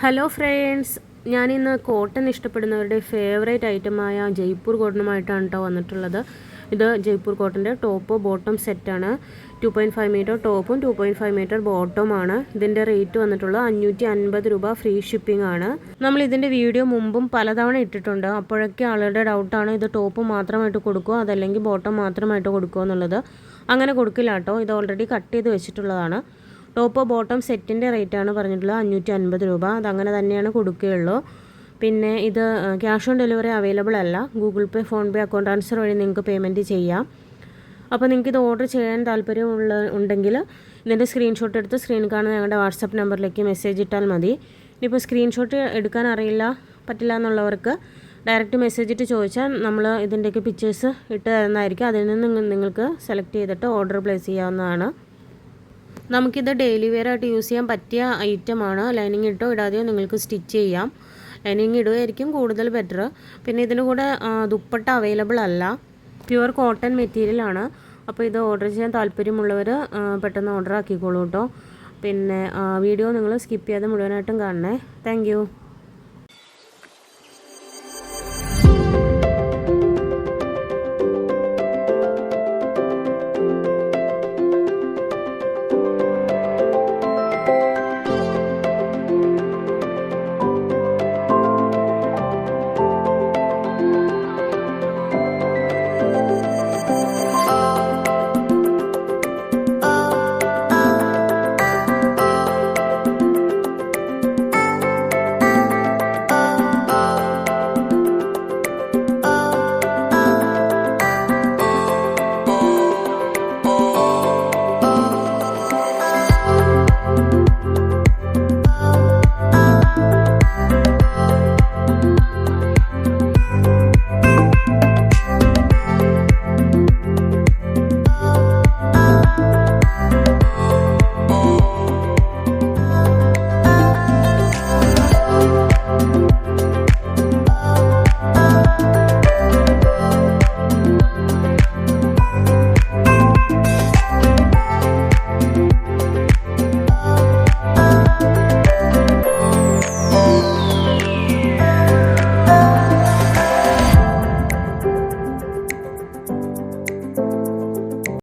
Hello friends, ഞാനിന്ന് cotton ഇഷ്ടപ്പെടുന്നവരുടെ favourite ഐറ്റമായ Jaipur കോട്ടണുമായിട്ടാണ് കേട്ടോ വന്നിട്ടുള്ളത്. ഇത് ജയ്പൂർ കോട്ടൻ്റെ ടോപ്പ് ബോട്ടം സെറ്റാണ്. 2.5 മീറ്റർ ടോപ്പും 2.5 മീറ്റർ ബോട്ടവുമാണ്. ഇതിൻ്റെ റേറ്റ് വന്നിട്ടുള്ളത് 550 രൂപ, ഫ്രീ ഷിപ്പിംഗ് ആണ്. നമ്മൾ ഇതിൻ്റെ വീഡിയോ മുമ്പും പലതവണ ഇട്ടിട്ടുണ്ട്. അപ്പോഴൊക്കെ ആളുടെ ഡൗട്ടാണ് ഇത് ടോപ്പ് മാത്രമായിട്ട് കൊടുക്കുമോ അതല്ലെങ്കിൽ ബോട്ടം മാത്രമായിട്ട് കൊടുക്കുമോ എന്നുള്ളത്. അങ്ങനെ കൊടുക്കില്ല കേട്ടോ, ഇത് ഓൾറെഡി കട്ട് ചെയ്ത് വെച്ചിട്ടുള്ളതാണ്. ടോപ്പ് ബോട്ടം സെറ്റിൻ്റെ റേറ്റാണ് പറഞ്ഞിട്ടുള്ളത് 550 രൂപ. അതങ്ങനെ തന്നെയാണ് കൊടുക്കുകയുള്ളൂ. പിന്നെ ഇത് ക്യാഷ് ഓൺ ഡെലിവറി അവൈലബിൾ അല്ല. ഗൂഗിൾ പേ, ഫോൺ പേ, അക്കൗണ്ട് ട്രാൻസ്ഫർ വഴി നിങ്ങൾക്ക് പേയ്മെൻറ്റ് ചെയ്യാം. അപ്പോൾ നിങ്ങൾക്ക് ഇത് ഓർഡർ ചെയ്യാൻ ഉണ്ടെങ്കിൽ ഇതിൻ്റെ സ്ക്രീൻഷോട്ട് എടുത്ത് സ്ക്രീനിൽ കാണുന്ന ഞങ്ങളുടെ വാട്സപ്പ് നമ്പറിലേക്ക് മെസ്സേജ് ഇട്ടാൽ മതി. ഇനിയിപ്പോൾ സ്ക്രീൻഷോട്ട് എടുക്കാൻ പറ്റില്ല എന്നുള്ളവർക്ക് ഡയറക്റ്റ് മെസ്സേജ് ഇട്ട് ചോദിച്ചാൽ നമ്മൾ ഇതിൻ്റെയൊക്കെ പിക്ചേഴ്സ് ഇട്ട് തരുന്നതായിരിക്കും. അതിൽ നിന്ന് നിങ്ങൾക്ക് സെലക്ട് ചെയ്തിട്ട് ഓർഡർ പ്ലേസ് ചെയ്യാവുന്നതാണ്. നമുക്കിത് ഡെയിലി വെയർ ആയിട്ട് യൂസ് ചെയ്യാൻ പറ്റിയ ഐറ്റമാണ്. ലൈനിങ് ഇട്ടോ ഇടാതെയോ നിങ്ങൾക്ക് സ്റ്റിച്ച് ചെയ്യാം. ലൈനിങ് ഇടുകയായിരിക്കും കൂടുതൽ ബെറ്റർ. പിന്നെ ഇതിന് കൂടെ ദുപ്പട്ട അവൈലബിൾ അല്ല. പ്യുവർ കോട്ടൺ മെറ്റീരിയലാണ്. അപ്പോൾ ഇത് ഓർഡർ ചെയ്യാൻ താല്പര്യമുള്ളവർ പെട്ടെന്ന് ഓർഡർ ആക്കിക്കോളൂ കേട്ടോ. പിന്നെ വീഡിയോ നിങ്ങൾ സ്കിപ്പ് ചെയ്യാതെ മുഴുവനായിട്ടും കാണണേ. താങ്ക്